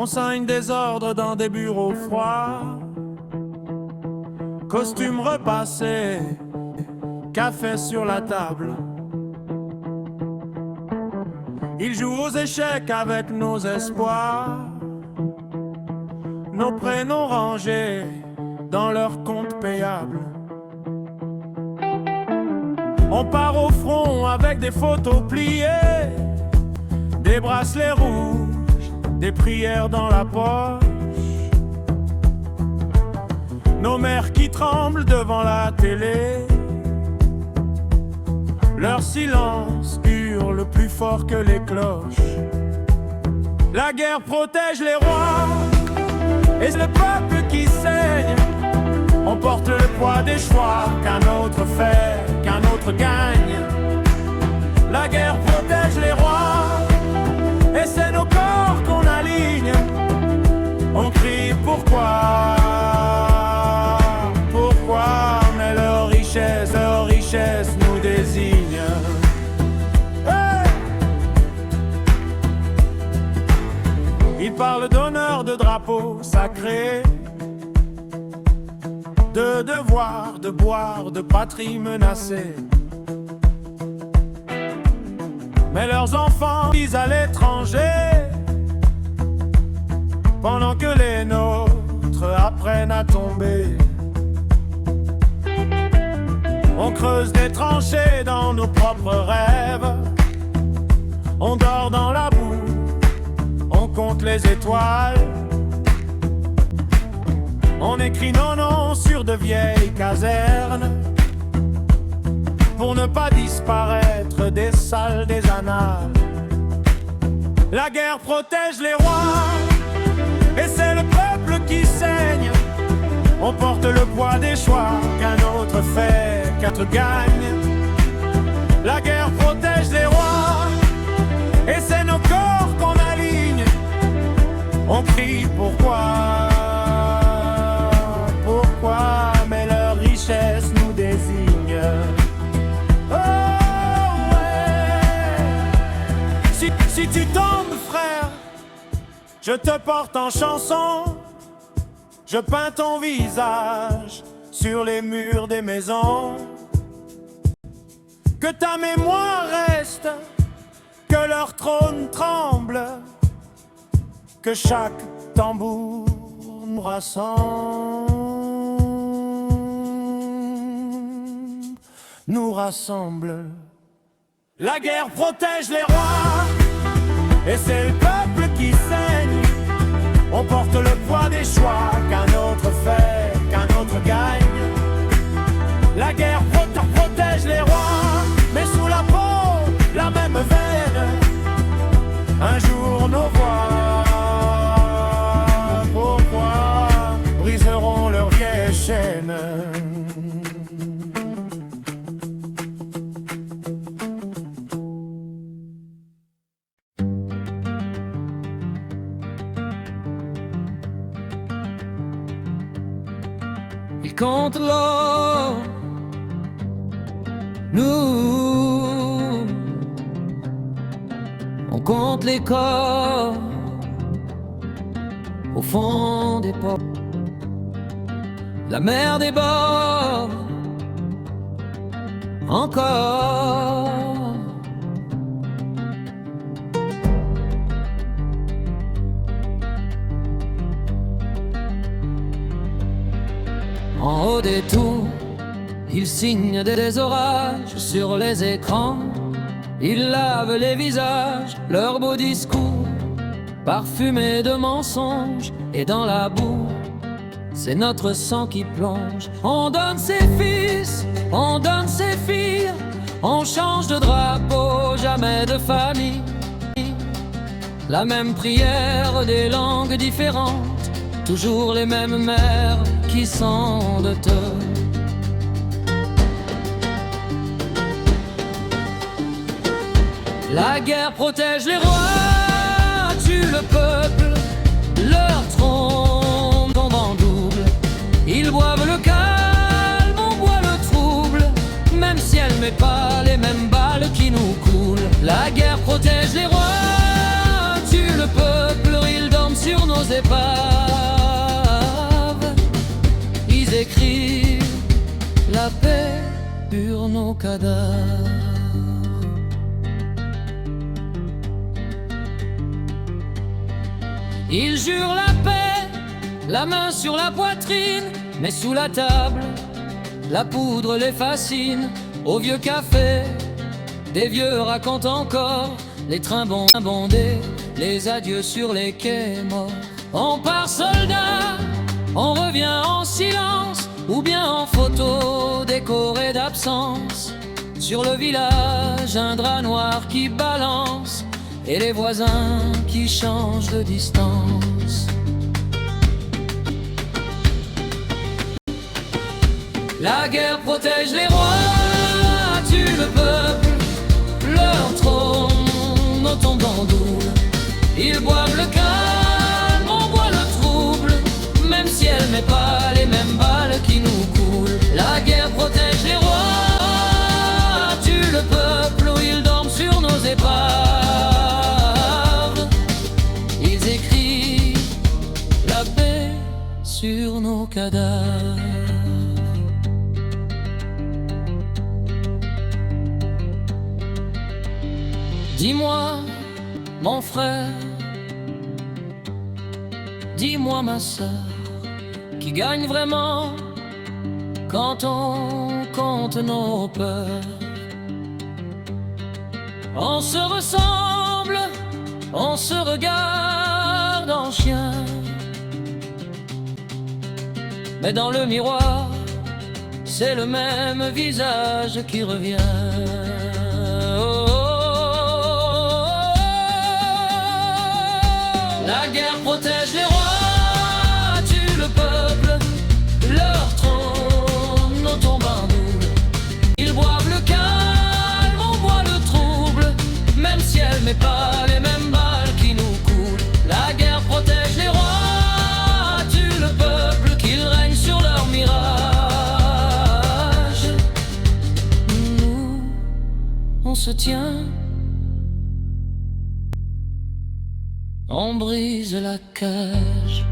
On signe des ordres dans des bureaux froids, costumes repassés, café sur la table. Ils jouent aux échecs avec nos espoirs, nos prénoms rangés dans leur compte payable. On part au front avec des photos pliées, des bracelets rouges, des prières dans la poche. Nos mères qui tremblent devant la télé, leur silence hurle plus fort que les cloches. La guerre protège les rois, et c'est le peuple qui saigne. On porte le poids des choix qu'un autre fait, qu'un autre gagne. La guerre protège les rois, et c'est nos corps qu'on aligne. On crie pourquoi, pourquoi, mais leur richesse nous désigne. Hey! Ils parlent d'honneur, de drapeau sacré, de devoir, de boire, de patrie menacée. Mais leurs enfants visent à l'étranger, pendant que les nôtres apprennent à tomber. On creuse des tranchées dans nos propres rêves, on dort dans la boue, on compte les étoiles. On écrit nos noms sur de vieilles casernes, pour ne pas disparaître des salles des annales. La guerre protège les rois, et c'est le peuple qui saigne. On porte le poids des choix qu'un autre fait, qu'un autre gagne. La guerre protège les rois, et c'est nos corps qu'on aligne. On crie pourquoi, pourquoi, mais leur richesse nous désigne. Oh ouais. Si tu tombes, frère, je te porte en chanson. Je peins ton visage sur les murs des maisons. Que ta mémoire reste, que leur trône tremble, que chaque tambour nous rassemble, nous rassemble. La guerre protège les rois, et c'est le peuple qui saigne. On porte le poids des choix qu'un autre fait, qu'un autre gagne. La guerre protège les rois, mais sous la peau, la même veine. Un jour nos voix, pourquoi, briseront leurs vieilles chaînes. Ils comptent l'or, nous, on compte les corps au fond des ports. La mer déborde encore. En haut des tours, ils signent des orages sur les écrans. Ils lavent les visages, leurs beaux discours, parfumés de mensonges. Et dans la boue, c'est notre sang qui plonge. On donne ses fils, on donne ses filles, on change de drapeau, jamais de famille. La même prière, des langues différentes, toujours les mêmes mères qui sondent. La guerre protège les rois, tue le peuple, leur trône tombe en double. Ils boivent le calme, on boit le trouble, même si elle met pas les mêmes balles qui nous coulent. La guerre protège les rois, tue le peuple, ils dorment sur nos épaves. Ils écrivent la paix sur nos cadavres. Ils jurent la paix, la main sur la poitrine, mais sous la table, la poudre les fascine. Au vieux café, des vieux racontent encore les trains bondés, les adieux sur les quais morts. On part soldat, on revient en silence, ou bien en photo décorée d'absence. Sur le village, un drap noir qui balance, et les voisins qui changent de distance. La guerre protège les rois, tue le peuple, leur trône nous tombe en doule. Ils boivent le calme, on boit le trouble, même si elle met pas les mêmes balles qui nous coulent. La guerre protège les rois, tue le peuple, où ils dorment sur nos épaves. Ils écrivent la paix sur nos cadavres. Dis-moi, mon frère, dis-moi ma sœur, qui gagne vraiment quand on compte nos peurs? On se ressemble, on se regarde en chien, mais dans le miroir, c'est le même visage qui revient. Oh. La guerre protège les rois, tue le peuple, leur trône nous tombe en doule. Ils boivent le calme, on boit le trouble, même si elle met pas les mêmes balles qui nous coulent. La guerre protège les rois, tue le peuple, qu'ils règnent sur leur mirage. Nous, on se tient, on brise la cage.